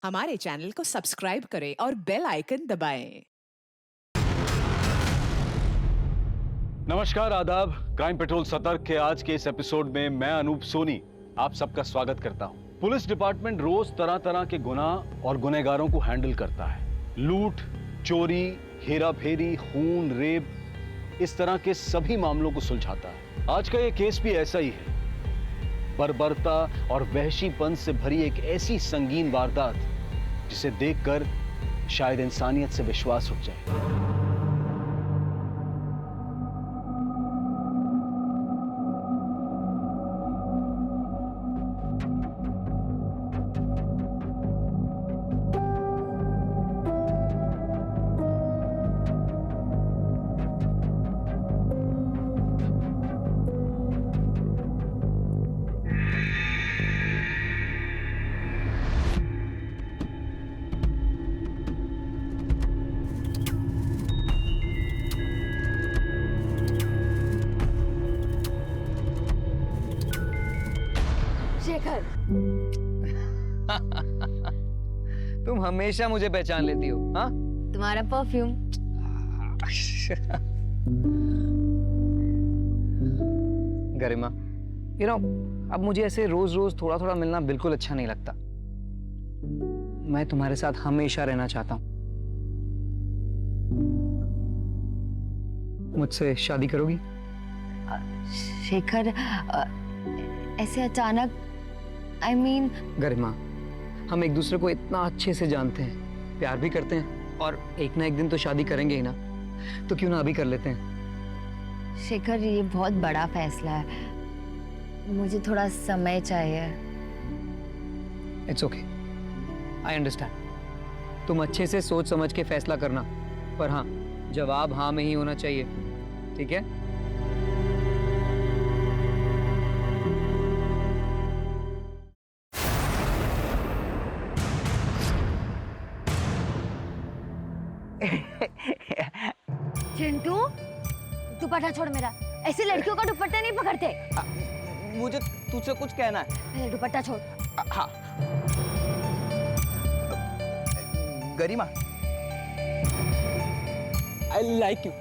हमारे चैनल को सब्सक्राइब करें और बेल आइकन दबाएं। नमस्कार, आदाब। क्राइम पेट्रोल सतर्क के आज के इस एपिसोड में मैं अनूप सोनी आप सबका स्वागत करता हूं। पुलिस डिपार्टमेंट रोज तरह तरह के गुनाह और गुनहगारों को हैंडल करता है। लूट, चोरी, हेरा फेरी, खून, रेप, इस तरह के सभी मामलों को सुलझाता है। आज का ये केस भी ऐसा ही है। बर्बरता और वहशीपन से भरी एक ऐसी संगीन वारदात जिसे देखकर शायद इंसानियत से विश्वास उठ जाए। शेखर, तुम हमेशा मुझे पहचान लेती हो, हाँ? तुम्हारा परफ्यूम। गरिमा, अब मुझे ऐसे रोज रोज थोड़ा थोड़ा मिलना बिल्कुल अच्छा नहीं लगता। मैं तुम्हारे साथ हमेशा रहना चाहता हूँ। मुझसे शादी करोगी? शेखर, ऐसे अचानक गरिमा, हम एक दूसरे को इतना अच्छे से जानते हैं, प्यार भी करते हैं और एक ना एक दिन तो शादी करेंगे ही ना, तो क्यों ना अभी कर लेते हैं? शेखर, ये बहुत बड़ा फैसला है, मुझे थोड़ा समय चाहिए। It's okay, I understand. तुम अच्छे से सोच समझ के फैसला करना, पर हाँ, जवाब हाँ में ही होना चाहिए, ठीक है? चिंटू, दुपट्टा छोड़ मेरा। ऐसे लड़कियों का दुपट्टा नहीं पकड़ते। मुझे तुझसे कुछ कहना है। पहले दुपट्टा छोड़। हाँ। Garima, I like you.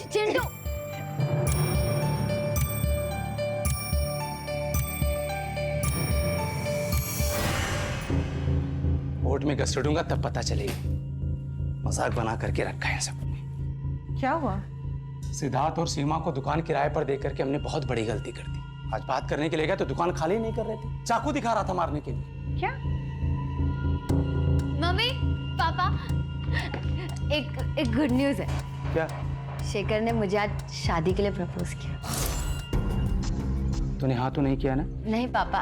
Chintu, court में घसीटूंगा तब पता चलेगा। मजाक बना करके रखा है सबने। क्या हुआ? सिद्धार्थ और सीमा को दुकान किराए पर दे करके हमने बहुत बड़ी गलती कर दी। आज बात करने के लिए गए तो दुकान खाली नहीं कर रहे थे, चाकू दिखा रहा था मारने के लिए। क्या? मम्मी, पापा, एक गुड न्यूज है। क्या? शेखर ने मुझे आज शादी के लिए प्रपोज किया। तूने हाँ तो नहीं किया ना? नहीं पापा,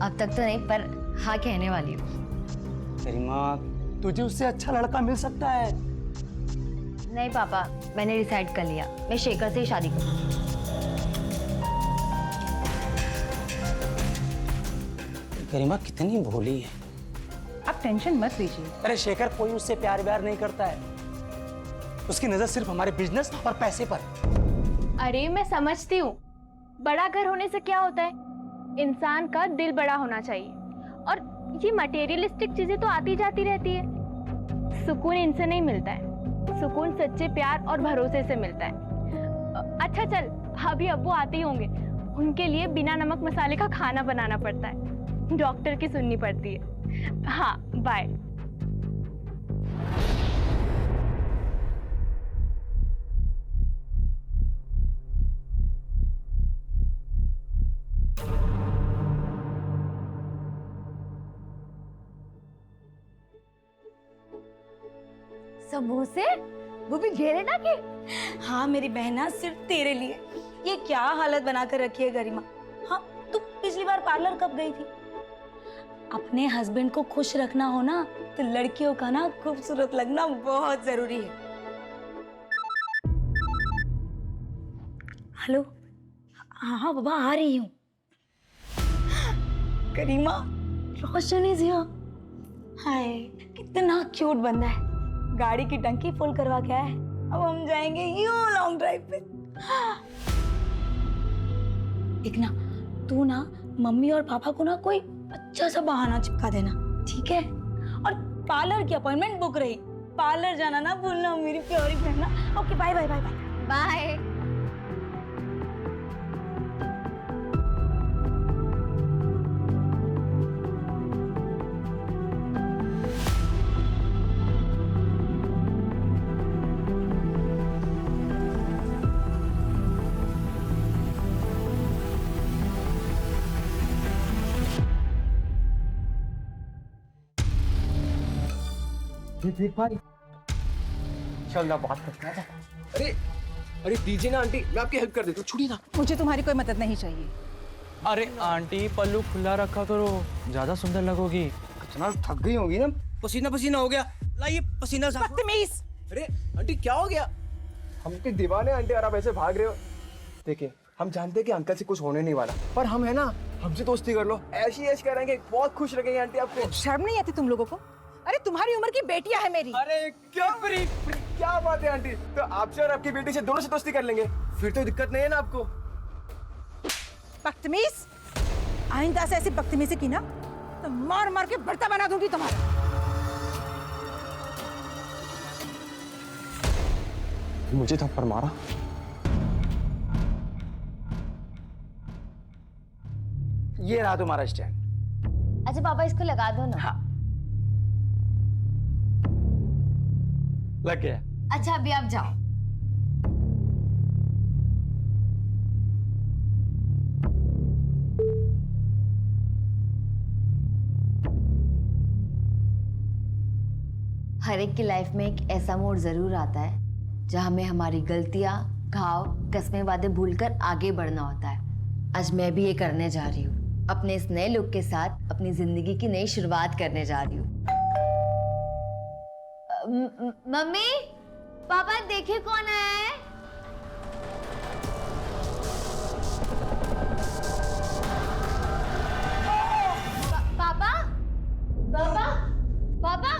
अब तक तो नहीं, पर हाँ कहने वाली हूँ। गरिमा, तुझे उससे अच्छा लड़का मिल सकता है। नहीं पापा, मैंने डिसाइड कर लिया, मैं शेखर से ही शादी करूंगी। गरिमा कितनी भोली है। आप टेंशन मत लीजिए। अरे शेखर कोई उससे प्यार व्यार नहीं करता है, उसकी नजर सिर्फ हमारे बिजनेस और पैसे पर। अरे मैं समझती हूँ, बड़ा घर होने से क्या होता है, इंसान का दिल बड़ा होना चाहिए, और ये मटेरियलिस्टिक चीजें तो आती जाती रहती है। सुकून इनसे नहीं मिलता है, सुकून सच्चे प्यार और भरोसे से मिलता है। अच्छा चल, अभी अब्बू आते ही होंगे, उनके लिए बिना नमक मसाले का खाना बनाना पड़ता है, डॉक्टर की सुननी पड़ती है। हाँ, बाय। समोसे, वो भी घेरे ना के। हाँ मेरी बहना, सिर्फ तेरे लिए। ये क्या हालत बना कर रखी है गरिमा। हाँ, तू पिछली बार पार्लर कब गई थी? अपने हस्बैंड को खुश रखना हो ना, तो लड़कियों का ना खूबसूरत लगना बहुत जरूरी है। हेलो, हाँ बाबा, आ रही हूँ। गरिमा, रोशन इज हियर। हाय, कितना क्यूट बंदा है। गाड़ी की टंकी फुल करवा के आया है, अब हम जाएंगे यूं लॉन्ग ड्राइव पे। एक ना, तू ना मम्मी और पापा को ना कोई अच्छा सा बहाना चिपका देना, ठीक है? और पार्लर की अपॉइंटमेंट बुक रही। पार्लर जाना ना भूलना मेरी प्यारी बहना। Okay bye bye bye bye bye. देख भाई, चल ना बात करते हैं। अरे अरे दीजिए ना आंटी, मैं आपकी हेल्प कर देता हूँ, छुड़िए ना। मुझे तुम्हारी कोई मदद नहीं चाहिए। अरे आंटी पल्लू खुला रखा करो, ज्यादा सुंदर लगोगी। इतना थक गई होगी ना, पसीना पसीना हो गया। लाइए पसीना साफ। बदतमीज। अरे आंटी क्या हो गया? हम के दीवाने आंटी, और आप ऐसे भाग रहे हो। देखिए हम जानते हैं कि अंकल से कुछ होने नहीं वाला, पर हम है ना, हमसे दोस्ती कर लो, ऐसी ऐश करेंगे, बहुत खुश लगेंगे आंटी आपको। शर्म नहीं आती तुम लोगों को? अरे तुम्हारी उम्र की बेटियां है मेरी। अरे क्या क्या बात है आंटी, तो आपसे और आपकी बेटी से दोनों से दोस्ती कर लेंगे, फिर तो दिक्कत नहीं है ना आपको। बदतमीज, आइंदा से ऐसी बदतमीजी की ना तो मार मार के भरता बना दूंगी तुम्हारा। मुझे थप्पड़ मारा? ये रहा तुम्हारा स्टैंड। अच्छा पापा इसको लगा दो ना। हाँ। लग गया। अच्छा अभी आप जाओ। हर एक की लाइफ में एक ऐसा मोड़ जरूर आता है जहां हमें हमारी गलतियां, घाव, कस्में, वादे भूलकर आगे बढ़ना होता है। आज मैं भी ये करने जा रही हूँ। अपने इस नए लुक के साथ अपनी जिंदगी की नई शुरुआत करने जा रही हूँ। मम्मी पापा देखिए कौन आया है। पापा पापा पापा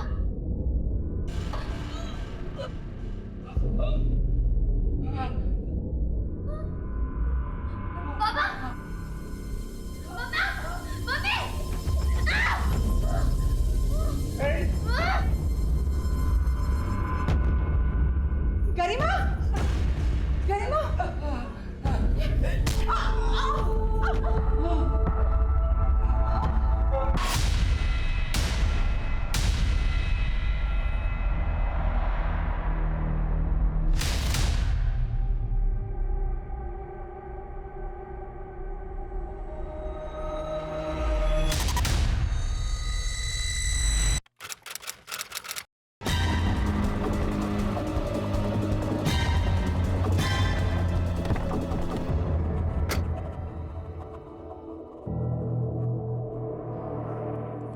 पापा मम्मी गरिमा, गरिमा।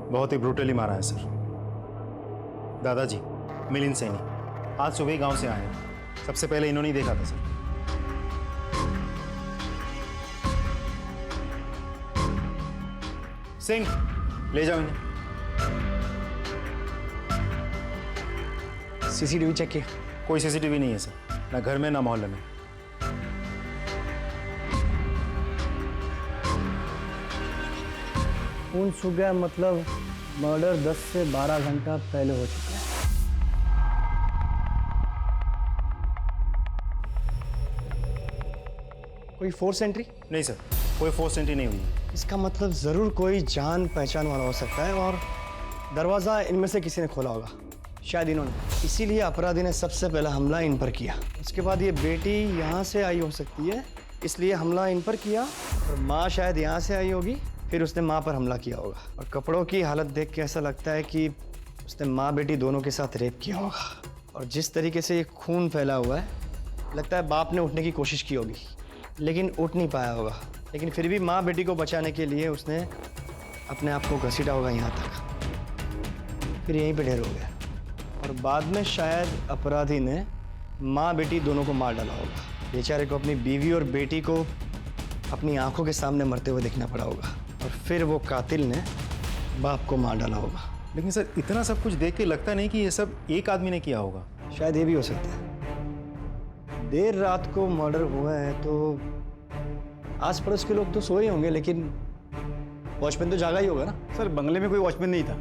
बहुत ही ब्रूटली मारा है सर। दादाजी मिलिंद सैनी आज सुबह ही गांव से आए हैं। सबसे पहले इन्होंने ही देखा था सर। सिंह ले जाओ इन्हें। सीसीटीवी चेक किया? कोई सीसीटीवी नहीं है सर, ना घर में ना मोहल्ले में। खून सूख गया मतलब मर्डर 10 से 12 घंटा पहले हो चुका है। कोई फोर्स एंट्री? नहीं सर, कोई फोर्स एंट्री नहीं हुई है। इसका मतलब जरूर कोई जान पहचान वाला हो सकता है और दरवाजा इनमें से किसी ने खोला होगा, शायद इन्होंने। इसीलिए अपराधी ने सबसे पहला हमला इन पर किया। उसके बाद ये बेटी यहाँ से आई हो सकती है, इसलिए हमला इन पर किया। और माँ शायद यहाँ से आई होगी, फिर उसने माँ पर हमला किया होगा। और कपड़ों की हालत देख के ऐसा लगता है कि उसने माँ बेटी दोनों के साथ रेप किया होगा। और जिस तरीके से ये खून फैला हुआ है, लगता है बाप ने उठने की कोशिश की होगी लेकिन उठ नहीं पाया होगा। लेकिन फिर भी माँ बेटी को बचाने के लिए उसने अपने आप को घसीटा होगा यहाँ तक, फिर यहीं पे ढेर हो गया। और बाद में शायद अपराधी ने माँ बेटी दोनों को मार डाला होगा। बेचारे को अपनी बीवी और बेटी को अपनी आंखों के सामने मरते हुए देखना पड़ा होगा और फिर वो कातिल ने बाप को मार डाला होगा। लेकिन सर इतना सब कुछ देख के लगता नहीं कि ये सब एक आदमी ने किया होगा। शायद ये भी हो सकता है। देर रात को मर्डर हुआ है तो आस पड़ोस के लोग तो सोए होंगे, लेकिन वॉचमैन तो जागा ही होगा ना। सर बंगले में कोई वॉचमैन नहीं था,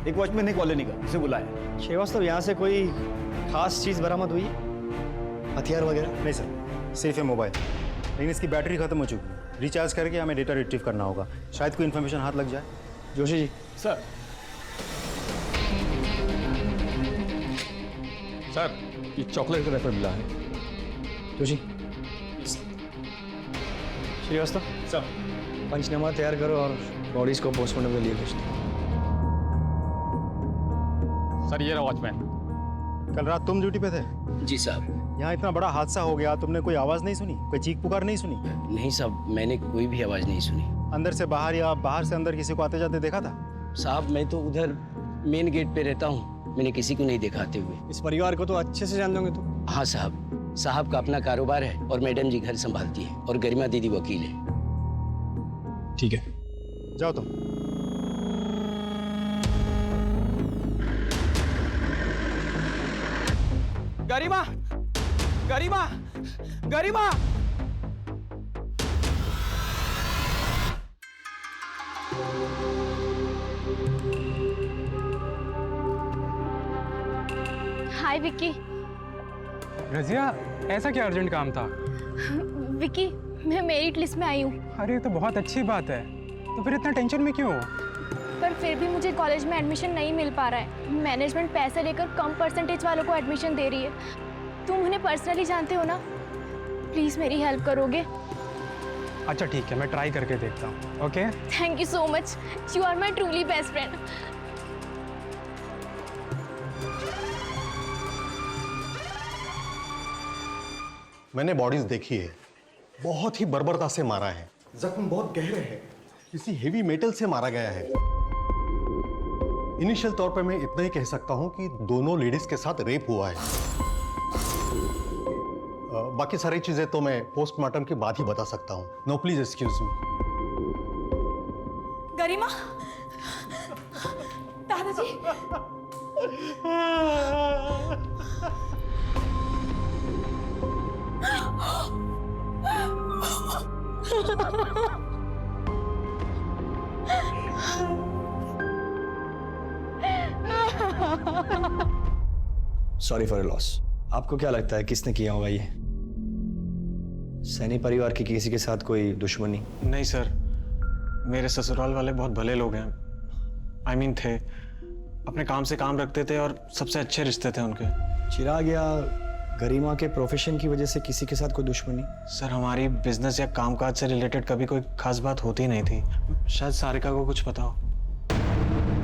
एक वॉचमैन ने कॉलोनी का, उसे बुलाया। श्रीवास्तव, यहाँ से कोई खास चीज बरामद हुई है? हथियार वगैरह? नहीं सर, सेफ है मोबाइल, लेकिन इसकी बैटरी खत्म हो चुकी है। रिचार्ज करके हमें डेटा रिट्रीव करना होगा, शायद कोई इन्फॉर्मेशन हाथ लग जाए। जोशी जी। सर सर, ये चॉकलेट का रैपर मिला है। जोशी। श्रीवास्तव सर, पंचनामा तैयार करो और बॉडीज को पोस्टमार्टम के लिए भेज दो। सर ये रहा वॉचमैन। कल रात तुम ड्यूटी पे थे? जी साहब। यहाँ इतना बड़ा हादसा हो गया, तुमने कोई आवाज़ नहीं सुनी, कोई चीख पुकार नहीं सुनी? नहीं साहब, मैंने कोई भी आवाज़ नहीं सुनी। अंदर से बाहर या बाहर से अंदर किसी को आते जाते देखा था? साहब मैं तो उधर मेन गेट पे रहता हूँ, मैंने किसी को नहीं देखा आते हुए। इस परिवार को तो अच्छे से जान दोगे तुम? हाँ साहब, साहब का अपना कारोबार है और मैडम जी घर संभालती है और गरिमा दीदी वकील है। ठीक है, जाओ तुम। गरिमा, गरिमा, गरिमा। हाय विक्की। रजिया, ऐसा क्या अर्जेंट काम था? विक्की, मैं मेरिट लिस्ट में आई हूँ। अरे ये तो बहुत अच्छी बात है, तो फिर इतना टेंशन में क्यों? पर फिर भी मुझे कॉलेज में एडमिशन नहीं मिल पा रहा है। मैनेजमेंट पैसे लेकर कम परसेंटेज वालों को एडमिशन दे रही है। तुम उन्हें पर्सनली जानते हो ना, प्लीज़ मेरी हेल्प करोगे? अच्छा ठीक है, मैं ट्राई करके देखता हूँ। Okay, thank you so much, you are my truly best friend. मैंने बॉडीज देखी है, बहुत ही बर्बरता से मारा है, जख्म बहुत गहरे हैं, किसी हेवी मेटल से मारा गया है। इनिशियल तौर पर मैं इतना ही कह सकता हूं कि दोनों लेडीज के साथ रेप हुआ है। बाकी सारी चीजें तो मैं पोस्टमार्टम के बाद ही बता सकता हूं। No please excuse me. Garima, दादाजी। Sorry for loss. आपको क्या लगता है किसने किया होगा ये? सैनी परिवार की किसी के साथ कोई दुश्मनी? नहीं सर, मेरे ससुराल वाले बहुत भले लोग हैं। आई मीन थे, अपने काम से काम रखते थे और सबसे अच्छे रिश्ते थे उनके। चिराग या गरिमा के प्रोफेशन की वजह से किसी के साथ कोई दुश्मनी? सर हमारी बिजनेस या कामकाज से रिलेटेड कभी कोई खास बात होती नहीं थी। शायद सारिका को कुछ पता हो।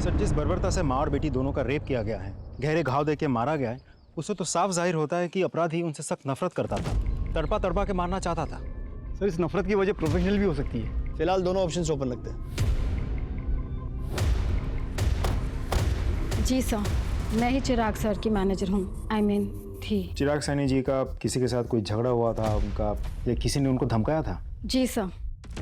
सर, जिस बर्बरता से माँ और बेटी दोनों का रेप किया गया है, गहरे घाव देके मारा गया है, उससे तो साफ जाहिर होता है कि अपराधी उनसे सख्त नफरत करता था, तड़पा तड़पा के मारना चाहता था। सर, इस नफरत की वजह प्रोफेशनल भी हो सकती है। फिलहाल दोनों ऑप्शंस ओपन रखते हैं। जी सर, मैं ही चिराग सर की मैनेजर हूँ। आई मीन थी। चिराग सैनी जी का किसी के साथ कोई झगड़ा हुआ था उनका, या किसी ने उनको धमकाया था? जी सर,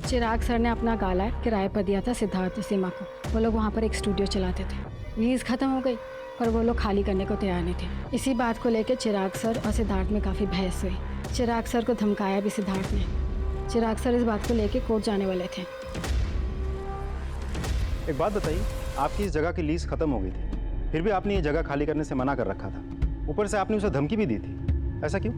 चिराग सर ने अपना गाला किराए पर दिया था सिद्धार्थ और सीमा को। वो लोग वहाँ पर एक स्टूडियो चलाते थे। लीज खत्म हो गई पर वो लोग खाली करने को तैयार नहीं थे। इसी बात को लेकर चिराग सर और सिद्धार्थ में काफ़ी बहस हुई। चिराग सर को धमकाया भी सिद्धार्थ ने। चिराग सर इस बात को लेकर कोर्ट जाने वाले थे। एक बात बताइए, आपकी इस जगह की लीज खत्म हो गई थी, फिर भी आपने ये जगह खाली करने से मना कर रखा था। ऊपर से आपने उसे धमकी भी दी थी, ऐसा क्यों?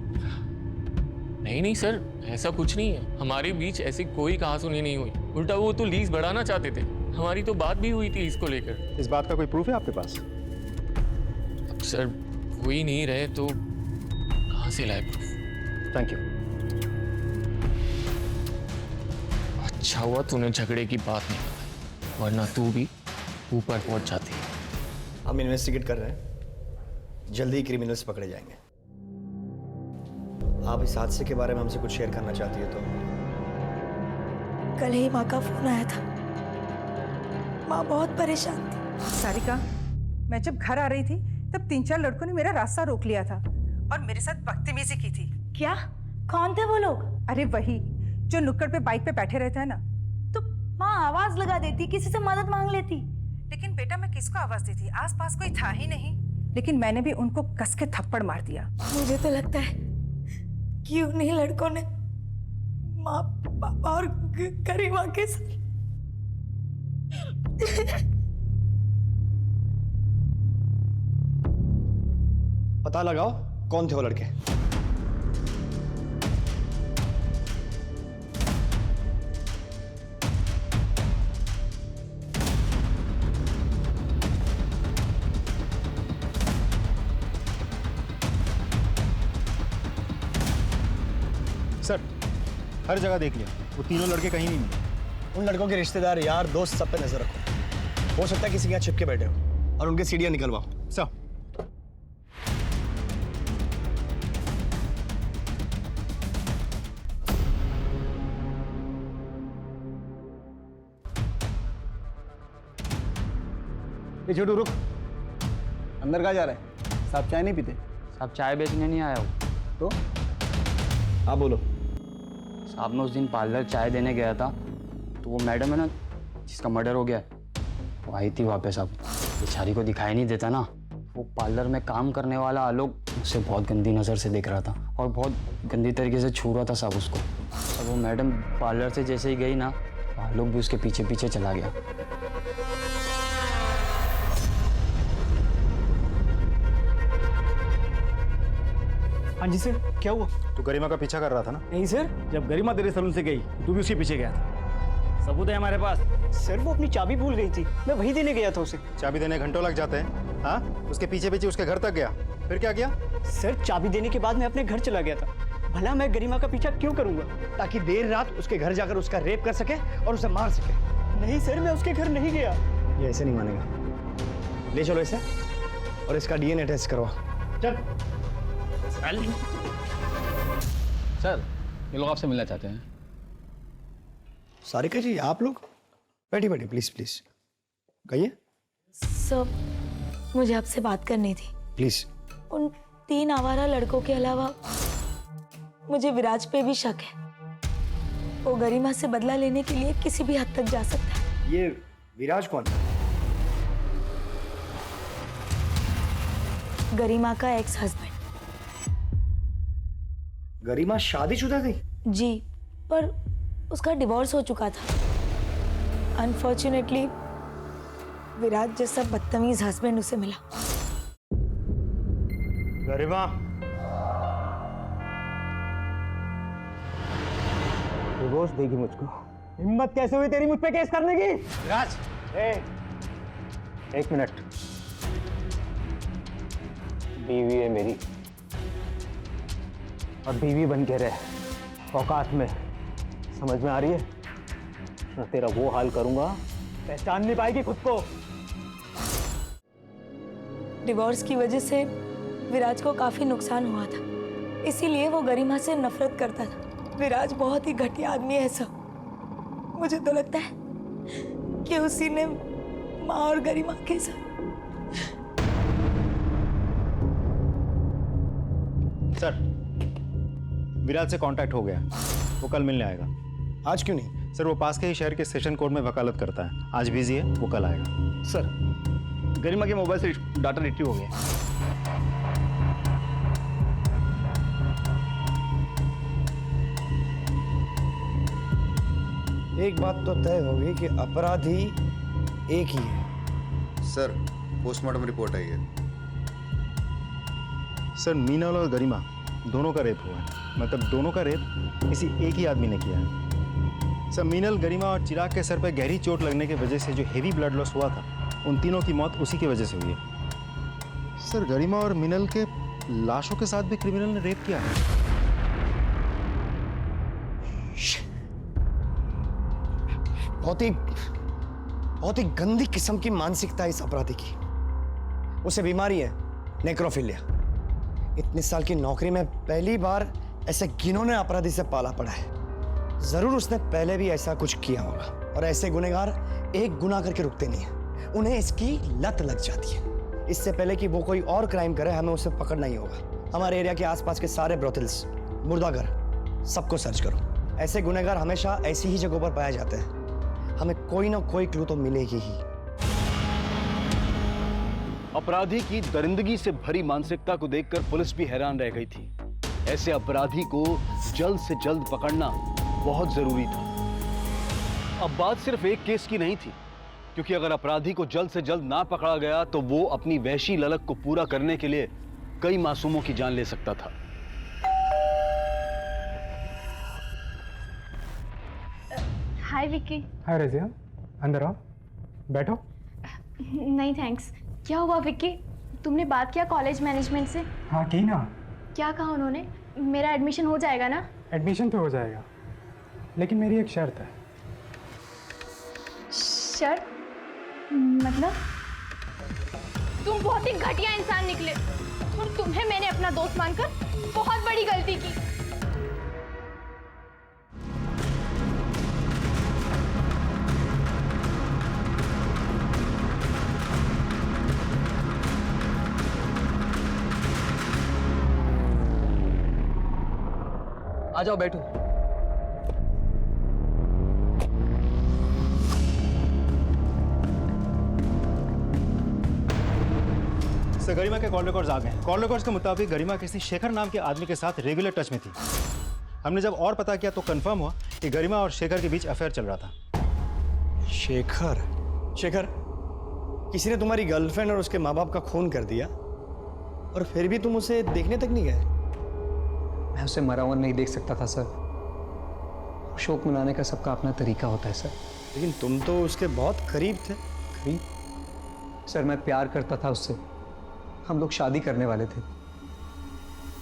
नहीं सर, ऐसा कुछ नहीं है। हमारे बीच ऐसी कोई कहासुनी नहीं हुई। उल्टा वो तो लीज बढ़ाना चाहते थे। हमारी तो बात भी हुई थी इसको लेकर। इस बात का कोई प्रूफ है आपके पास? अब सर हो ही नहीं रहे तो कहाँ से लाए प्रूफ? Thank you. अच्छा हुआ तूने झगड़े की बात नहीं बताई, वरना तू भी ऊपर पहुंच जाती। हम इन्वेस्टिगेट कर रहे हैं, जल्दी ही क्रिमिनल्स पकड़े जाएंगे। आप इस हादसे के बारे में हमसे कुछ शेयर करना चाहती है तो? कल ही माँ का फोन आया था। माँ बहुत परेशान थी। सारिका, मैं जब घर आ रही थी तब 3-4 लड़कों ने मेरा रास्ता रोक लिया था और मेरे साथ बदतमीजी की थी। क्या? कौन थे वो लोग? अरे वही जो नुक्कड़ पे बाइक पे बैठे रहते हैं ना। तो माँ आवाज लगा देती, किसी से मदद मांग लेती। लेकिन बेटा मैं किसको आवाज देती, आसपास कोई था ही नहीं। लेकिन मैंने भी उनको कस के थप्पड़ मार दिया। मुझे तो लगता है कि उन्हीं लड़कों ने माँ, पापा और गरिमा के साथ पता लगाओ कौन थे वो लड़के। सर हर जगह देख लिया, वो तीनों लड़के कहीं नहीं मिले। उन लड़कों के रिश्तेदार, यार, दोस्त सब पे नजर रखो। हो सकता है किसी के यहाँ चिपके बैठे हो और उनके सीढ़ियाँ निकलवाओ। सर ये छोटू रुक, अंदर कहाँ जा रहा है? साहब चाय नहीं पीते? साहब चाय बेचने नहीं आया हो तो हाँ बोलो। साहब मैं उस दिन पार्लर चाय देने गया था, तो वो मैडम है ना जिसका मर्डर हो गया, वो आई थी वहाँ पे। साहब बेचारी को दिखाई नहीं देता ना, वो पार्लर में काम करने वाला आलोक उसे बहुत गंदी नज़र से देख रहा था और बहुत गंदी तरीके से छू रहा था साहब उसको। और वो मैडम पार्लर से जैसे ही गई ना, आलोक भी उसके पीछे पीछे चला गया। हाँ जी सर, क्या हुआ? तू गरिमा का पीछा कर रहा था ना? नहीं सर, जब गरिमा तेरे सलून से गई तू भी उसके पीछे गया था। सबूत है हमारे पास। सर वो अपनी चाबी भूल गई थी, मैं वही देने गया था उसे। चाबी देने घंटों लग जाते हैं। हाँ, उसके पीछे पीछे उसके घर तक गया, फिर क्या किया? सर चाबी देने के बाद मैं अपने घर चला गया था। भला मैं गरिमा का पीछा क्यों करूंगा? ताकि देर रात उसके घर जाकर उसका रेप कर सके और उसे मार सके। नहीं सर, मैं उसके घर नहीं गया। ये ऐसे नहीं मानेगा। ले चलो इसे और इसका डीएनए टेस्ट करवा। चल। सर ये लोग आपसे मिलना चाहते हैं। सारिका जी, आप लोग बैठिए बैठिए, प्लीज प्लीज कहिए। सर मुझे आपसे बात करनी थी। प्लीज। उन 3 आवारा लड़कों के अलावा मुझे विराज पे भी शक है। वो गरिमा से बदला लेने के लिए किसी भी हद तक जा सकता है। ये विराज कौन? गरिमा का एक्स हस्बैंड। गरिमा शादीशुदा थी? जी, पर उसका डिवोर्स हो चुका था। अनफॉर्चुनेटली विराज जैसा बदतमीज हस्बैंड उसे मिला। गरिमा, डिवोर्स देगी मुझको? हिम्मत कैसे हुई तेरी मुझ पे केस करने की? विराज, एक मिनट। बीवी है मेरी और बीवी बन के रहे औकात में, समझ में आ रही है ना? तेरा वो हाल करूंगा पहचान नहीं पाएगी खुद को। डिवोर्स की वजह से विराज को काफी नुकसान हुआ था, इसीलिए वो गरिमा से nफरत करता था। विराज बहुत ही घटिया आदमी है सर। मुझे तो लगता है कि उसी ने माँ और गरिमा के साथ। सर विराज से कांटेक्ट हो गया, वो कल मिलने आएगा। आज क्यों नहीं? सर वो पास के ही शहर के सेशन कोर्ट में वकालत करता है, आज बिजी है, वो कल आएगा। सर गरिमा के मोबाइल से डाटा रिट्रीव हो गया। एक बात तो तय होगी कि अपराधी एक ही है। सर पोस्टमार्टम रिपोर्ट आई है। सर मीनल और गरिमा दोनों का रेप हुआ है, मतलब दोनों का रेप किसी एक ही आदमी ने किया है। सर मीनल, गरिमा और चिराग के सर पर गहरी चोट लगने की वजह से जो हेवी ब्लड लॉस हुआ था, उन तीनों की मौत उसी की वजह से हुई है। सर गरिमा और मीनल के लाशों के साथ भी क्रिमिनल ने रेप किया है। बहुत ही गंदी किस्म की मानसिकता इस अपराधी की। उसे बीमारी है नेक्रोफिलिया। इतने साल की नौकरी में पहली बार ऐसे घिनौने अपराधी से पाला पड़ा है। जरूर उसने पहले भी ऐसा कुछ किया होगा, और ऐसे गुनहगार एक गुनाह करके रुकते नहीं हैं, उन्हें इसकी लत लग जाती है। इससे पहले कि वो कोई और क्राइम करे, हमें उसे पकड़ना ही होगा। हमारे एरिया के आसपास के सारे ब्रोथल्स, मुर्दाघर, सबको सर्च करो। ऐसे गुनहगार हमेशा ऐसी ही जगहों पर पाए जाते हैं। हमें कोई ना कोई क्लू तो मिलेगी ही। अपराधी की दरिंदगी से भरी मानसिकता को देखकर पुलिस भी हैरान रह गई थी। ऐसे अपराधी को जल्द से जल्द पकड़ना बहुत जरूरी था। अब बात सिर्फ एक केस की नहीं थी, क्योंकि अगर अपराधी को जल्द से जल्द ना पकड़ा गया तो वो अपनी वहशी ललक को पूरा करने के लिए कई मासूमों की जान ले सकता था। हाय विक्की। हाय रजिया, अंदर आओ, बैठो। नहीं थैंक्स। क्या हुआ विक्की? तुमने बात किया कॉलेज मैनेजमेंट से? हाँ की ना। क्या कहा उन्होंने? मेरा एडमिशन हो जाएगा ना? एडमिशन तो हो जाएगा, लेकिन मेरी एक शर्त है। शर्त? मतलब? तुम बहुत ही घटिया इंसान निकले और तुम्हें मैंने अपना दोस्त मानकर बहुत बड़ी गलती की। आ जाओ, बैठो। सर, गरिमा के कॉल रिकॉर्ड्स आ गए। कॉल रिकॉर्ड्स के मुताबिक गरिमा किसी शेखर नाम के आदमी के साथ रेगुलर टच में थी। हमने जब और पता किया तो कंफर्म हुआ कि गरिमा और शेखर के बीच अफेयर चल रहा था। शेखर? शेखर, किसी ने तुम्हारी गर्लफ्रेंड और उसके माँ बाप का खून कर दिया और फिर भी तुम उसे देखने तक नहीं गए? मैं उसे मरा हुआ नहीं देख सकता था सर। शोक मनाने का सबका अपना तरीका होता है सर। लेकिन तुम तो उसके बहुत करीब थे। करीब? सर, मैं प्यार करता था उससे। हम लोग शादी करने वाले थे।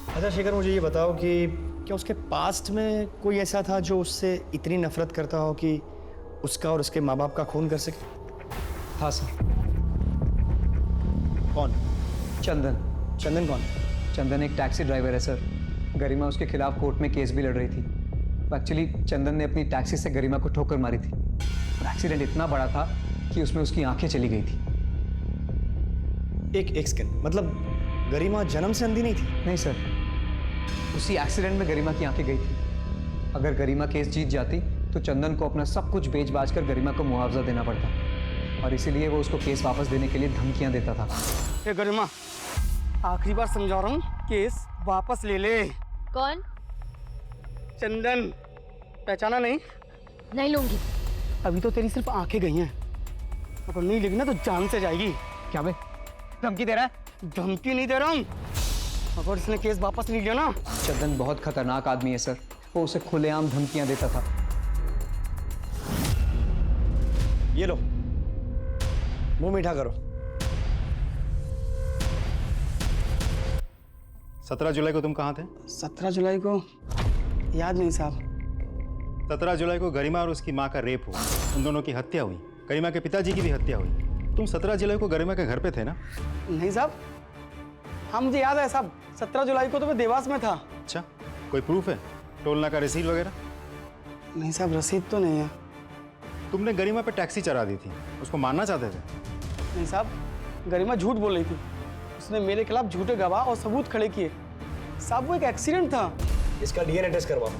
अच्छा शेखर, मुझे ये बताओ कि क्या उसके पास्ट में कोई ऐसा था जो उससे इतनी नफरत करता हो कि उसका और उसके माँ बाप का खून कर सके? हाँ सर। कौन? चंदन। चंदन कौन? चंदन एक टैक्सी ड्राइवर है सर। गरिमा उसके खिलाफ कोर्ट में केस भी लड़ रही थी। एक्चुअली चंदन ने अपनी टैक्सी से गरिमा को ठोकर मारी थी और एक्सीडेंट इतना बड़ा था कि उसमें उसकी आंखें चली गई थी। एक सेकंड, मतलब गरिमा जन्म से अंधी नहीं थी? नहीं सर, उसी एक्सीडेंट में गरिमा की आंखें गई थी। अगर गरिमा केस जीत जाती तो चंदन को अपना सब कुछ बेच बाच कर गरिमा को मुआवजा देना पड़ता और इसीलिए वो उसको केस वापस देने के लिए धमकियां देता था। ए गरिमा, आखिरी बार समझा रहा हूँ, केस वापस ले ले। कौन? चंदन। पहचाना नहीं? नहीं लूंगी। अभी तो तेरी सिर्फ आंखें गई हैं, अगर नहीं लेगी ना तो जान से जाएगी। क्या बे, धमकी दे रहा है? धमकी नहीं दे रहा हूँ, अगर इसने केस वापस नहीं लिया ना। चंदन बहुत खतरनाक आदमी है सर। वो उसे खुलेआम धमकियां देता था। ये लो, मुंह मीठा करो। 17 जुलाई को तुम कहाँ थे? 17 जुलाई को याद नहीं साहब। 17 जुलाई को गरिमा और उसकी माँ का रेप हुआ। उन दोनों की हत्या हुई। गरिमा के पिताजी की भी हत्या हुई। तुम 17 जुलाई को गरिमा के घर पे थे ना? नहीं साहब, हाँ मुझे याद है साहब। 17 जुलाई को तो मैं देवास में था। अच्छा, कोई प्रूफ है? टोलना का रसीद वगैरह? नहीं साहब, रसीद तो नहीं है। तुमने गरिमा पे टैक्सी चढ़ा दी थी, उसको मारना चाहते थे? नहीं साहब, गरिमा झूठ बोल रही थी। उसने मेरे खिलाफ झूठे गवाह और सबूत खड़े किए। साहब वो एक एक्सीडेंट था। इसका डीएनए टेस्ट करवाओ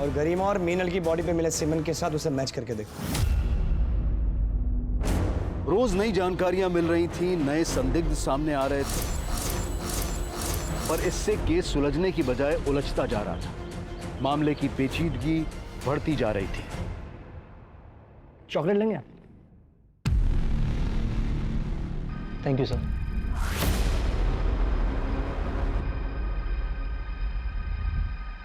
और गरिमा और मीनल की बॉडी पे मिले सीमेंट के साथ उसे मैच करके देखो। रोज नई जानकारियां मिल रही थी, नए संदिग्ध सामने आ रहे थे, पर इससे केस सुलझने की बजाय उलझता जा रहा था। मामले की पेचीदगी बढ़ती जा रही थी। चॉकलेट लेंगे आप? Thank you sir.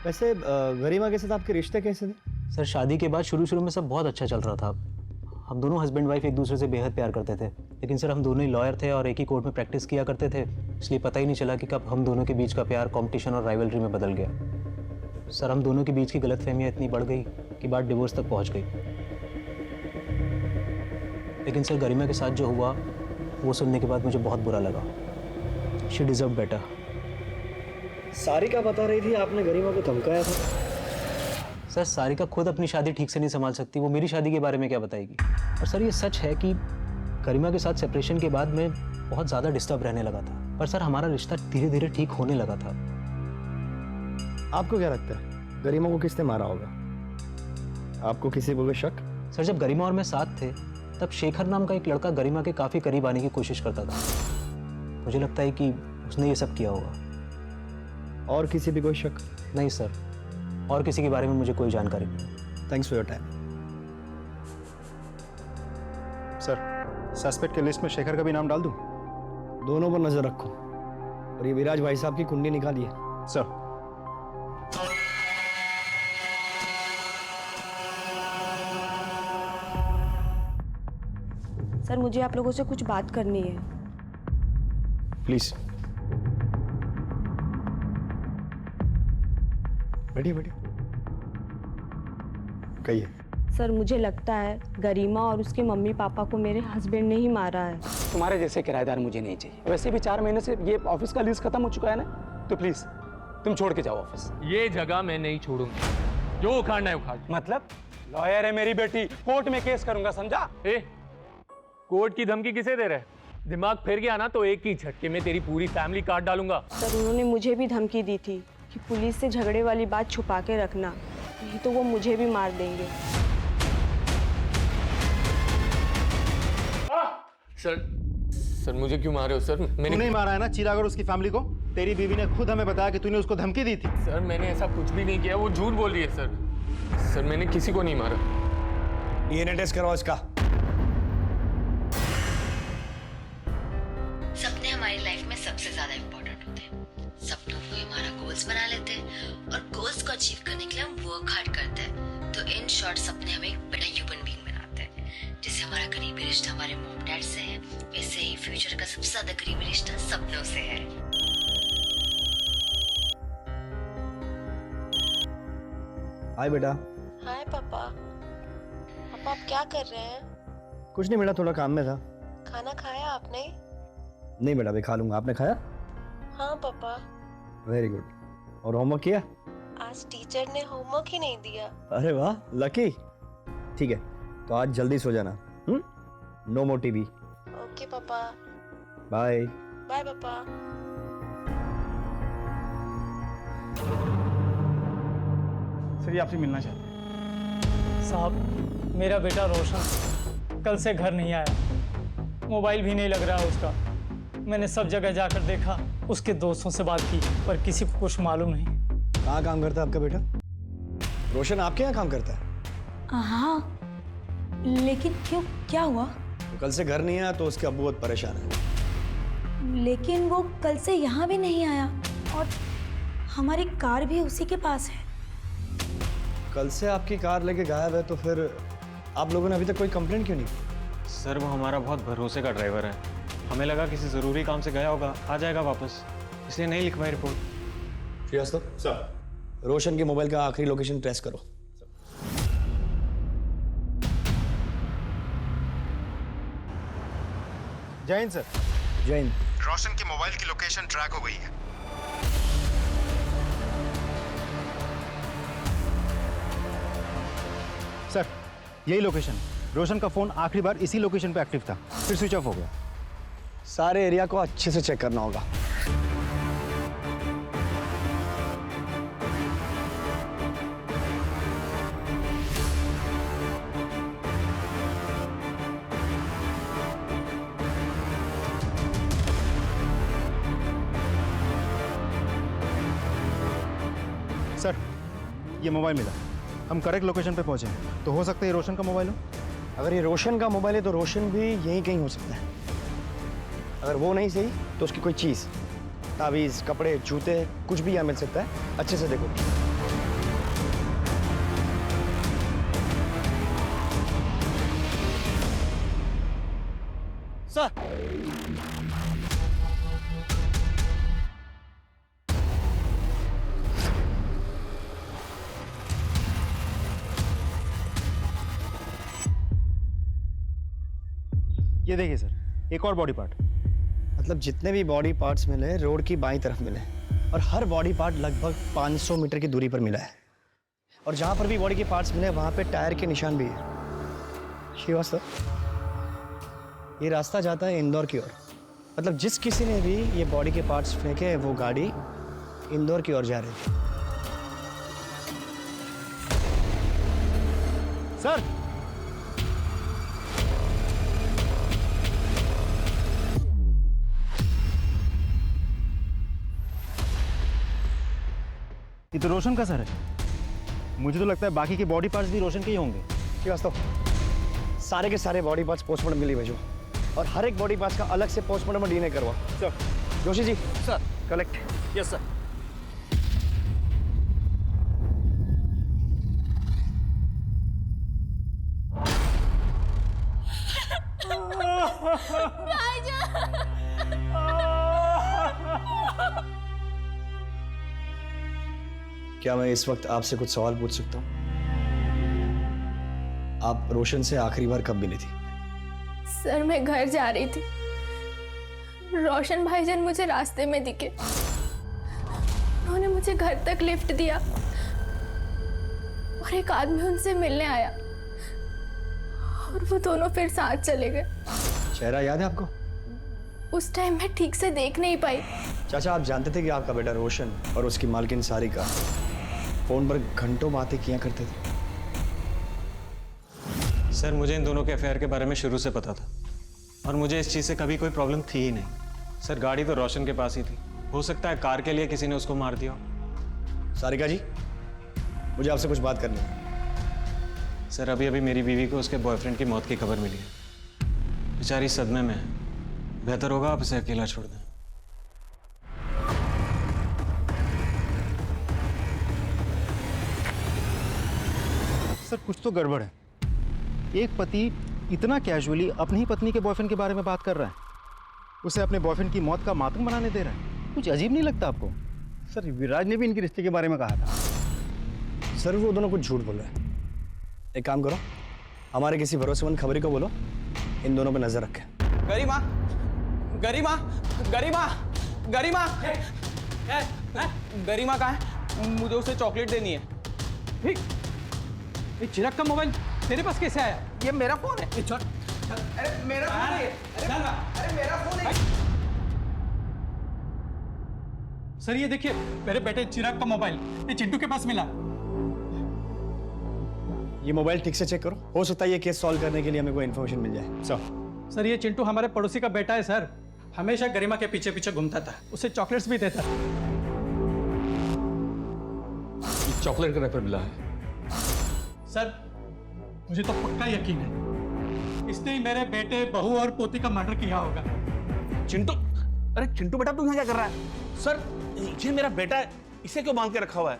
वैसे गरिमा के साथ आपके रिश्ते कैसे थे? सर, शादी के बाद शुरू में सब बहुत अच्छा चल रहा था। हम दोनों हस्बैंड वाइफ एक दूसरे से बेहद प्यार करते थे। लेकिन सर, हम दोनों ही लॉयर थे और एक ही कोर्ट में प्रैक्टिस किया करते थे, इसलिए पता ही नहीं चला कि कब हम दोनों के बीच का प्यार कंपटीशन और राइवलरी में बदल गया। सर, हम दोनों के बीच की गलतफहमियां इतनी बढ़ गई कि बात डिवोर्स तक पहुंच गई। लेकिन सर, गरिमा के साथ जो हुआ वो सुनने के बाद मुझे बहुत बुरा लगा। She deserve better. सारिका बता रही थी आपने गरिमा को धमकाया था। सर, सारिका खुद अपनी शादी ठीक से नहीं संभाल सकती, वो मेरी शादी के बारे में क्या बताएगी। और सर, ये सच है कि गरिमा के साथ सेपरेशन के बाद मैं बहुत ज़्यादा डिस्टर्ब रहने लगा था। पर सर, हमारा रिश्ता धीरे धीरे ठीक होने लगा था। आपको क्या लगता है गरिमा को किसने मारा होगा? आपको किसी को शक? सर, जब गरिमा और मैं साथ थे तब शेखर नाम का एक लड़का गरिमा के काफ़ी करीब आने की कोशिश करता था। मुझे लगता है कि उसने ये सब किया होगा। और किसी भी कोई शक? नहीं सर, और किसी के बारे में मुझे कोई जानकारी नहीं। Thanks for your time. Sir, suspect के लिस्ट में शेखर का भी नाम डाल दूं? दोनों पर नजर रखो। और ये विराज भाई साहब की कुंडली निकालिए। सर। सर मुझे आप लोगों से कुछ बात करनी है। प्लीज बैठिए बैठिए, कहिए। सर मुझे लगता है गरिमा और उसके मम्मी पापा को मेरे हस्बैंड ने ही मारा है। तुम्हारे जैसे किराएदार मुझे नहीं चाहिए। वैसे भी 4 महीने से ये ऑफिस का लीज खत्म हो चुका है ना, तो प्लीज तुम छोड़ के जाओ ऑफिस। ये जगह मैं नहीं छोड़ूंगा, जो उखाड़ना है उखाड़। मतलब लॉयर है मेरी बेटी, कोर्ट में केस करूंगा, समझा? कोर्ट की धमकी किसे दे रहे? दिमाग फिर गया ना तो एक ही झटके में तेरी पूरी फैमिली काट डालूंगा। सर उन्होंने मुझे भी धमकी दी थी कि पुलिस से झगड़े वाली बात छुपा के रखना, नहीं तो वो मुझे भी मार देंगे। सर मुझे क्यों मारे हो सर? मैंने नहीं मारा है ना चिराग और उसकी फैमिली को। तेरी बीवी ने खुद हमें बताया कि तूने उसको धमकी दी थी। सर मैंने ऐसा कुछ भी नहीं किया, वो झूठ बोल रही है सर। सर मैंने किसी को नहीं मारा। डीएनए टेस्ट करवाओ इसका। सपने हमारी लाइफ में सबसे ज्यादा इम्पोर्टेंट होते हैं। सपनों को हमारा गोल्स बना लेते हैं और गोल्स को अचीव करने के लिए हम वर्क हार्ड करते हैं। तो इन शॉर्ट सपने हमें एक बड़ा ह्यूमन बीइंग बनाते हैं। जैसे हमारा करीबी रिश्ता हमारे मॉम डैड से है, वैसे ही फ्यूचर का सबसे ज्यादा करीबी रिश्ता सपनों से है। हाय बेटा। हाय पापा। पापा आप क्या कर रहे हैं? कुछ नहीं बेटा, थोड़ा काम में था। खाना खाया आपने? नहीं बेटा, अभी खा लूंगा। आपने खाया? हाँ पापा। Very good. और होमवर्क किया? आज टीचर ने होमवर्क ही नहीं दिया। अरे वाह, लकी। ठीक है, तो आज जल्दी सो जाना। No more TV. ओके पापा। बाय। बाय पापा। सर ये आपसे मिलना चाहते हैं। साहब मेरा बेटा रोशन कल से घर नहीं आया, मोबाइल भी नहीं लग रहा है उसका। मैंने सब जगह जाकर देखा, उसके दोस्तों से बात की, पर किसी को कुछ मालूम नहीं। कहाँ काम करता है आपका बेटा? रोशन आपके यहाँ काम करता है? हाँ, लेकिन क्यों, क्या हुआ? तो कल से घर नहीं आया तो उसके अब्बू बहुत परेशान है। लेकिन वो कल से यहाँ भी नहीं आया और हमारी कार भी उसी के पास है। कल से आपकी कार लेके गायब है, तो फिर आप लोगों ने अभी तक कोई कंप्लेंट क्यों नहीं? सर वो हमारा बहुत भरोसे का ड्राइवर है, हमें लगा किसी ज़रूरी काम से गया होगा, आ जाएगा वापस, इसलिए नहीं लिखवाई रिपोर्ट। श्रीवास्तव सर, रोशन के मोबाइल का आखिरी लोकेशन ट्रेस करो। जय हिंद सर। जय हिंद। रोशन की मोबाइल की लोकेशन ट्रैक हो गई है। सर यही लोकेशन, रोशन का फोन आखिरी बार इसी लोकेशन पे एक्टिव था, फिर स्विच ऑफ हो गया। सारे एरिया को अच्छे से चेक करना होगा। सर ये मोबाइल मिला, हम करेक्ट लोकेशन पे पहुंचे हैं, तो हो सकता है ये रोशन का मोबाइल हो। अगर ये रोशन का मोबाइल है तो रोशन भी यहीं कहीं हो सकता है। अगर वो नहीं सही तो उसकी कोई चीज़, तावीज़, कपड़े, जूते, कुछ भी यहाँ मिल सकता है। अच्छे से देखो। सर ये देखिए सर, एक और बॉडी पार्ट। मतलब जितने भी बॉडी पार्ट्स मिले रोड की बाईं तरफ मिले, और हर बॉडी पार्ट लगभग 500 मीटर की दूरी पर मिला है। और जहाँ पर भी बॉडी के पार्ट्स मिले वहाँ पे टायर के निशान भी है। श्रीवास्तव, ये रास्ता जाता है इंदौर की ओर। मतलब जिस किसी ने भी ये बॉडी के पार्ट्स फेंके वो गाड़ी इंदौर की ओर जा रही थी। सर ये तो रोशन का सर है। मुझे तो लगता है बाकी के बॉडी पार्ट्स भी रोशन के ही होंगे। श्रीवास्तव, सारे के सारे बॉडी पार्ट्स पोस्टमार्टम के लिए भेजो, और हर एक बॉडी पार्ट्स का अलग से पोस्टमार्टम में डीएनए करवाओ। Sir. Joshi ji. Sir. Collect. Yes sir. क्या मैं इस वक्त आपसे कुछ सवाल पूछ सकता हूँ? आप रोशन से आखिरी बार कब मिली थी? सर मैं घर जा रही थी, रोशन भाईजान मुझे रास्ते में दिखे, उन्होंने मुझे घर तक लिफ्ट दिया और एक आदमी उनसे मिलने आया और वो दोनों फिर साथ चले गए। चेहरा याद है आपको? उस टाइम मैं ठीक से देख नहीं पाई। चाचा, आप जानते थे कि आपका बेटा रोशन और उसकी मालकिन सारिका फोन पर घंटों बातें किया करते थे? सर मुझे इन दोनों के अफेयर के बारे में शुरू से पता था और मुझे इस चीज़ से कभी कोई प्रॉब्लम थी ही नहीं। सर गाड़ी तो रोशन के पास ही थी, हो सकता है कार के लिए किसी ने उसको मार दिया हो। सारिका जी, मुझे आपसे कुछ बात करनी है। सर अभी अभी मेरी बीवी को उसके बॉयफ्रेंड की मौत की खबर मिली है, बेचारी सदमे में है, बेहतर होगा आप इसे अकेला छोड़ दें। सर कुछ तो गड़बड़ है। एक पति इतना कैजुअली अपनी ही पत्नी के बॉयफ्रेंड के बारे में बात कर रहा है, उसे अपने बॉयफ्रेंड की मौत का मातम बनाने दे रहा है। कुछ अजीब नहीं लगता आपको? सर विराज ने भी इनके रिश्ते के बारे में कहा था। सर वो दोनों कुछ झूठ बोल रहे हैं। एक काम करो, हमारे किसी भरोसेमंद खबरी को बोलो, इन दोनों पे नजर रखें। गरिमा, गरिमा, गरिमा, गरिमा, गरिमा कहाँ है? मुझे उसे चॉकलेट देनी है। ये चिराग का मोबाइल तेरे पास कैसे आया? ये मेरा फोन है। अरे मेरा फोन है। अरे मेरा फोन है। सर ये देखिए, मेरे बेटे चिराग का मोबाइल ये चिंटू के पास मिला। ये मोबाइल ठीक से चेक करो, हो सकता है ये केस सॉल्व करने के लिए हमें कोई इन्फॉर्मेशन मिल जाए। सर ये चिंटू हमारे पड़ोसी का बेटा है सर, हमेशा गरिमा के पीछे पीछे घूमता था, उसे चॉकलेट्स भी देता। चॉकलेट का रैपर मिला है सर मुझे तो पक्का यकीन है इसने ही मेरे बेटे, बहू और पोती का मर्डर किया होगा। चिंटू, अरे चिंटू बेटा तू यहाँ क्या कर रहा है? सर ये मेरा बेटा है, इसे क्यों बांध के रखा हुआ है?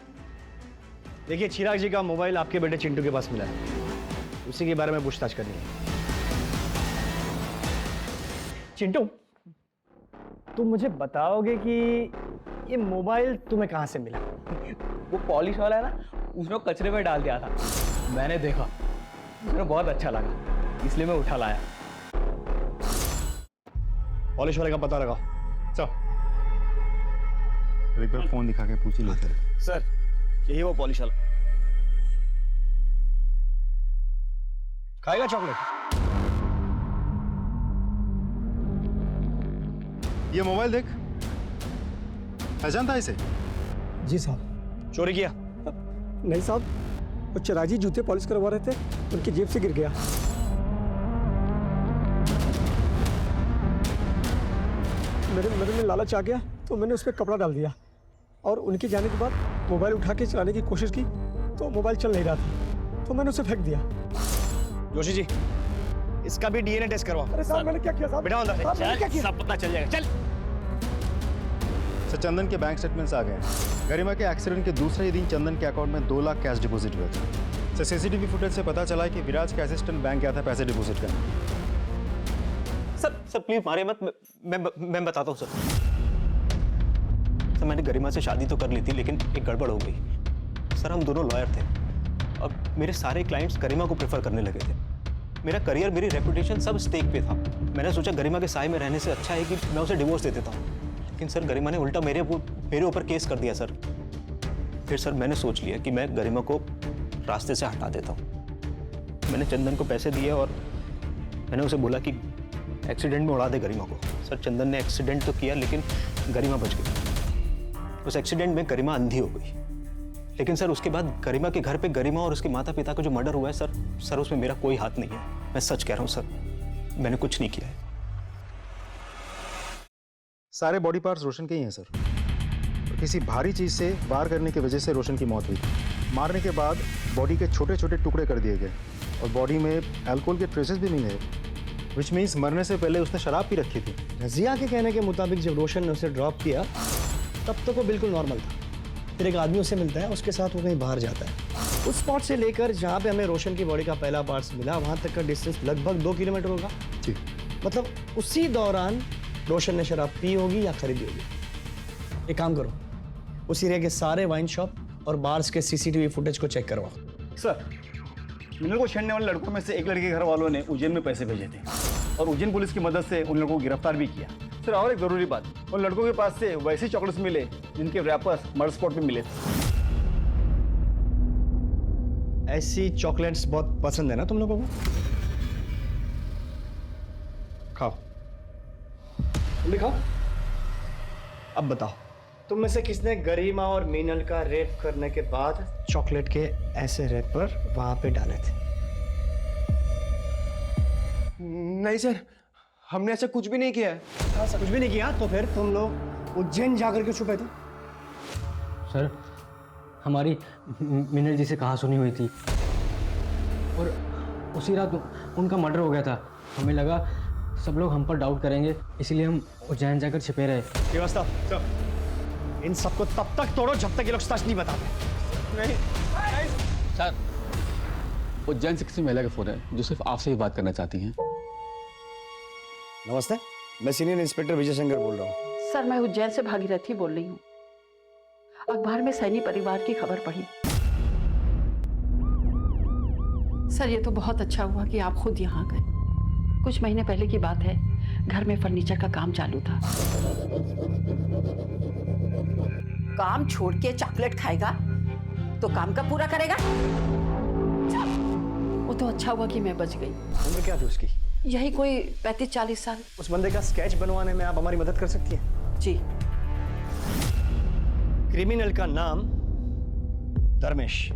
देखिए, चिराग जी का मोबाइल आपके बेटे चिंटू के पास मिला है, उसी के बारे में पूछताछ करनी है। चिंटू, तुम मुझे बताओगे कि ये मोबाइल तुम्हें कहाँ से मिला? वो पॉलिश वाला है ना, उसने कचरे में डाल दिया था, मैंने देखा, मुझे बहुत अच्छा लगा, इसलिए मैं उठा लाया। पॉलिश वाले का पता लगाओ। चलो एक बार फोन दिखा के पूछ ही लेते हैं। सर यही वो पॉलिश वाला। खाएगा चॉकलेट? ये मोबाइल देख, पहचानता है इसे? जी साहब। चोरी किया? नहीं साहब, वो चिराजी जूते पॉलिश करवा रहे थे, उनकी जेब से गिर गया। मेरे में लालच आ गया तो मैंने उस पर कपड़ा डाल दिया और उनके जाने के बाद मोबाइल उठा के चलाने की कोशिश की तो मोबाइल चल नहीं रहा था, तो मैंने उसे फेंक दिया। जोशी जी, इसका भी डीएनए टेस्ट करवाओ। अरे साहब मैंने क्या किया साहब? बेटा अंदर चल, सब पता चल जाएगा। चल। सर चंदन के बैंक स्टेटमेंट्स आ गए हैं। गरिमा के एक्सीडेंट के दूसरे ही दिन चंदन के अकाउंट में 2 लाख कैश डिपॉजिट हुए थे। सर सीसीटीवी फुटेज से पता चला कि विराज के असिस्टेंट बैंक गया था पैसे डिपॉजिट करने। सर प्लीज मारे मत, मैं बताता हूँ सर। मैंने गरिमा से शादी तो कर ली थी, लेकिन एक गड़बड़ हो गई। सर हम दोनों लॉयर थे, अब मेरे सारे क्लाइंट्स गरिमा को प्रेफर करने लगे थे। मेरा करियर, मेरी रेपुटेशन सब स्टेक पे था। मैंने सोचा गरिमा के साए में रहने से अच्छा है कि मैं उसे डिवोर्स दे देता हूँ, लेकिन सर गरिमा ने उल्टा मेरे ऊपर केस कर दिया सर। फिर सर मैंने सोच लिया कि मैं गरिमा को रास्ते से हटा देता हूँ। मैंने चंदन को पैसे दिए और मैंने उसे बोला कि एक्सीडेंट में उड़ा दे गरिमा को। सर चंदन ने एक्सीडेंट तो किया, लेकिन गरिमा बच गई। उस एक्सीडेंट में गरिमा अंधी हो गई, लेकिन सर उसके बाद गरिमा के घर पे गरिमा और उसके माता पिता का जो मर्डर हुआ है सर उसमें मेरा कोई हाथ नहीं है। मैं सच कह रहा हूँ सर, मैंने कुछ नहीं किया है। सारे बॉडी पार्ट्स रोशन के ही हैं सर। और किसी भारी चीज से वार करने की वजह से रोशन की मौत हुई। मारने के बाद बॉडी के छोटे छोटे टुकड़े कर दिए गए और बॉडी में अल्कोहल के ट्रेसेस भी मिले, विच मीन्स मरने से पहले उसने शराब पी रखी थी। रजिया के कहने के मुताबिक जब रोशन ने उसे ड्रॉप किया तब तक वो बिल्कुल नॉर्मल था। फिर एक आदमी उससे मिलता है, उसके साथ वो कहीं बाहर जाता है। उस स्पॉट से लेकर जहाँ पे हमें रोशन की बॉडी का पहला पार्ट्स मिला, वहाँ तक का डिस्टेंस लगभग 2 किलोमीटर होगा। जी। मतलब उसी दौरान रोशन ने शराब पी होगी या खरीदी होगी। एक काम करो, उस एरिया के सारे वाइन शॉप और बार्स के सीसीटीवी फुटेज को चेक करवाओ। सर, मिनल को छेड़ने वाले लड़कों में से एक लड़के के घर वालों ने उज्जैन में पैसे भेजे थे और उज्जैन पुलिस की मदद से उन लोगों को गिरफ्तार भी किया। सर, और एक जरूरी बात, उन लड़कों के पास से वैसे चॉकलेट्स मिले जिनके रैपर्स मर्डर स्पॉट पे मिले थे। ऐसी चॉकलेट्स बहुत पसंद है ना तुम लोगों को? खाओ, तुम भी खाओ। अब बताओ, तुम में से किसने गरिमा और मीनल का रेप करने के बाद चॉकलेट के ऐसे रैपर वहां पे डाले थे? नहीं सर, हमने ऐसा कुछ भी नहीं किया है। ऐसा कुछ भी नहीं किया तो फिर तुम लोग उज्जैन जाकर के छुपे थे? सर, हमारी मिनल जी से कहाँ सुनी हुई थी और उसी रात उनका मर्डर हो गया था। हमें लगा सब लोग हम पर डाउट करेंगे, इसलिए हम उज्जैन जाकर छिपे रहे। व्यवस्था, इन सबको तब तक तोड़ो जब तक ये लोग सच नहीं बताते। नहीं सर, उज्जैन से किसी महिला का फोन है जो सिर्फ आपसे ही बात करना चाहती हैं। नमस्ते, मैं सीनियर इंस्पेक्टर विजय शंकर बोल रहा हूँ। सर, मैं उज्जैन से भागीरथी बोल रही हूँ। अखबार में सैनी परिवार की खबर पढ़ी। सर, ये तो बहुत अच्छा हुआ कि आप खुद यहाँ गए। कुछ महीने पहले की बात है, घर में फर्नीचर का काम चालू था। काम छोड़ के चॉकलेट खाएगा तो काम कब पूरा करेगा? वो तो अच्छा हुआ कि मैं बच गई। उम्र क्या थी उसकी? यही कोई 35-40 साल। उस बंदे का स्केच बनवाने में आप हमारी मदद कर सकती हैं? जी। क्रिमिनल का नाम धर्मेश,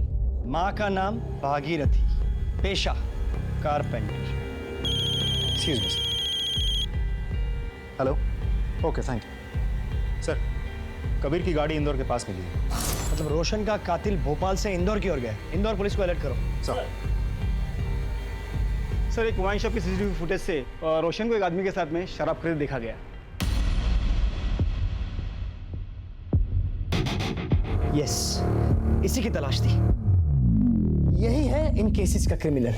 माँ का नाम भागीरथी, पेशा carpenter. Excuse me sir. Hello, okay, thank you. Sir, Kabir की गाड़ी इंदौर के पास मिली है। मतलब रोशन का कातिल भोपाल से इंदौर की ओर गया। इंदौर पुलिस को अलर्ट करो। सर, एक वाइन शॉप की सीसीटीवी फुटेज से रोशन को एक आदमी के साथ में शराब खरीद देखा गया। यस, इसी की तलाश थी। यही है इन केसेस का क्रिमिनल।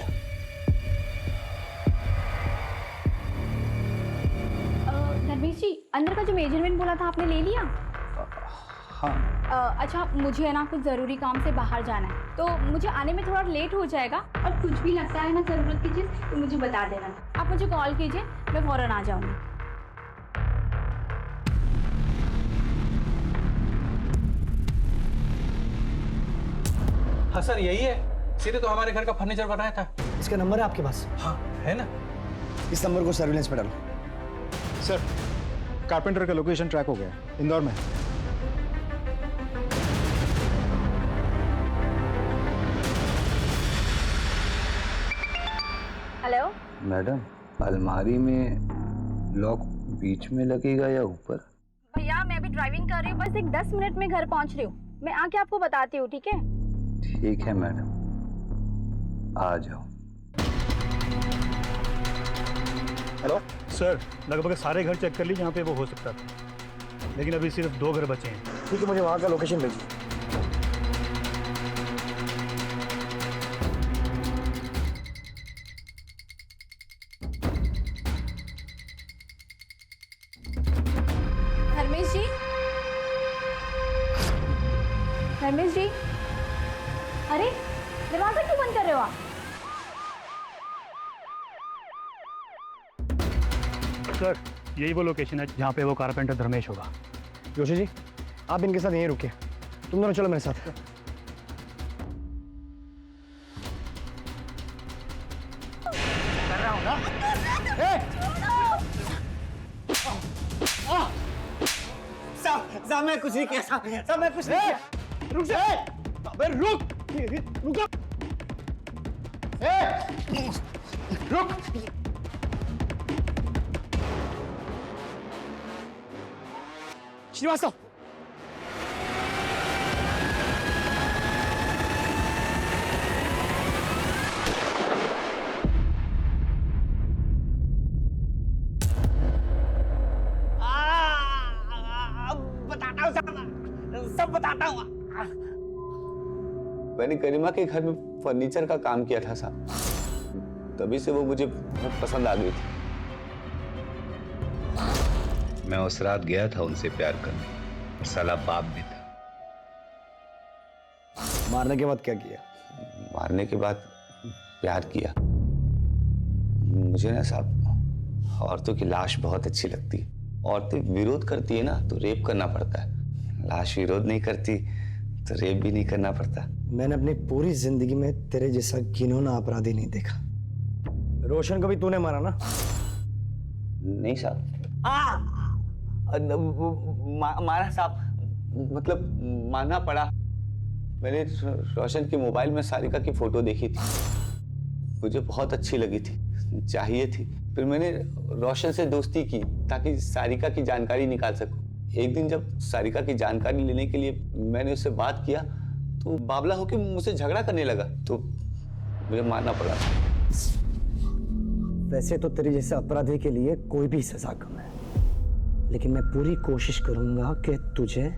धर्मेश जी, अंदर का जो मेजरमेंट बोला था आपने ले लिया? हाँ। अच्छा, मुझे ना कुछ ज़रूरी काम से बाहर जाना है, तो मुझे आने में थोड़ा लेट हो जाएगा। और कुछ भी लगता है ना ज़रूरत की चीज़ तो मुझे बता देना। आप मुझे कॉल कीजिए, मैं फ़ौरन आ जाऊँगी। हाँ सर, यही है। सीधे तो हमारे घर का फर्नीचर बनाया था। इसका नंबर है आपके पास? हाँ, है ना। इस नंबर को सर्विलेंस पे डालो। सर, कारपेंटर का लोकेशन ट्रैक हो गया, इंदौर में। हेलो मैडम, अलमारी में लॉक बीच में लगेगा या ऊपर? भैया, मैं अभी ड्राइविंग कर रही हूँ, बस एक 10 मिनट में घर पहुँच रही हूँ। मैं आके आपको बताती हूँ, ठीक है? ठीक है मैडम, आ जाओ। हेलो सर, लगभग सारे घर चेक कर ली जहाँ पे वो हो सकता था, लेकिन अभी सिर्फ 2 घर बचे हैं। ठीक है, मुझे वहाँ का लोकेशन भेजिए। धर्मेश जी, धर्मेश जी, अरे दरवाजा क्यों बंद कर रहे हो आप? सर, यही वो लोकेशन है जहाँ पे वो कारपेंटर धर्मेश होगा। जोशी जी, आप इनके साथ यहीं रुकिए। तुम दोनों चलो मेरे साथ। कर रहा हूँ ना? साहब, मैं कुछ नहीं किया। साहब, मैं कुछ नहीं किया। रुक जा। अबे रुक, रुक। रुक। श्रीवास्तव, बताता सब बताता हूँ। मैंने गरिमा के घर में फर्नीचर का काम किया था साहब, तभी से वो मुझे बहुत पसंद आ गई थी। मैं उस रात गया था उनसे प्यार करने, साला बाप भी था। मारने के बाद क्या किया? मारने के बाद प्यार किया। मुझे ना साहब औरतों की लाश बहुत अच्छी लगती है। औरतें विरोध करती है ना तो रेप करना पड़ता है, लाश विरोध नहीं करती तो रेप भी नहीं करना पड़ता। मैंने अपनी पूरी जिंदगी में तेरे जैसा घिनौना अपराधी नहीं देखा। रोशन को भी तूने मारा ना? नहीं साहब। मारा साहब, मतलब मारना पड़ा। मैंने रोशन के मोबाइल में सारिका की फोटो देखी थी, मुझे बहुत अच्छी लगी थी, चाहिए थी। फिर मैंने रोशन से दोस्ती की ताकि सारिका की जानकारी निकाल सकूं। एक दिन जब सारिका की जानकारी लेने के लिए मैंने उससे बात किया तो बावला होकर मुझसे झगड़ा करने लगा, तो मुझे मारना पड़ा। वैसे तो तेरे जैसे अपराधी के लिए कोई भी सजा कम है, लेकिन मैं पूरी कोशिश करूंगा कि तुझे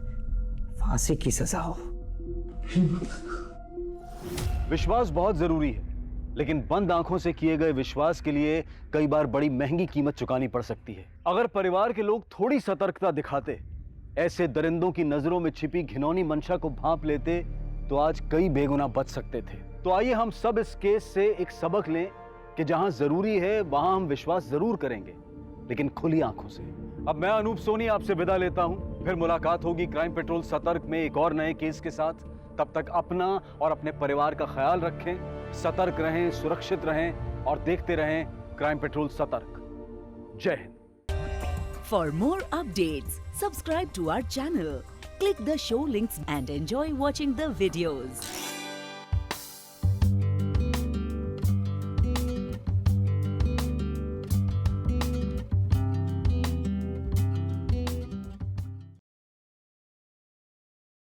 फांसी की सजा हो। विश्वास बहुत जरूरी है, लेकिन बंद आंखों से किए गए विश्वास के लिए कई बार बड़ी महंगी कीमत चुकानी पड़ सकती है। अगर परिवार के लोग थोड़ी सतर्कता दिखाते, ऐसे दरिंदों की नजरों में छिपी घिनौनी मंशा को भांप लेते, तो आज कई बेगुनाह बच सकते थे। तो आइए हम सब इस केस से एक सबक लें कि जहां जरूरी है वहां हम विश्वास जरूर करेंगे, लेकिन खुली आंखों से। अब मैं अनूप सोनी आपसे विदा लेता हूं, फिर मुलाकात होगी क्राइम पेट्रोल सतर्क में एक और नए केस के साथ। तब तक अपना और अपने परिवार का ख्याल रखें, सतर्क रहें, सुरक्षित रहें और देखते रहें क्राइम पेट्रोल सतर्क। जय Hind. For more updates, subscribe to our channel, click the show links and enjoy watching the videos.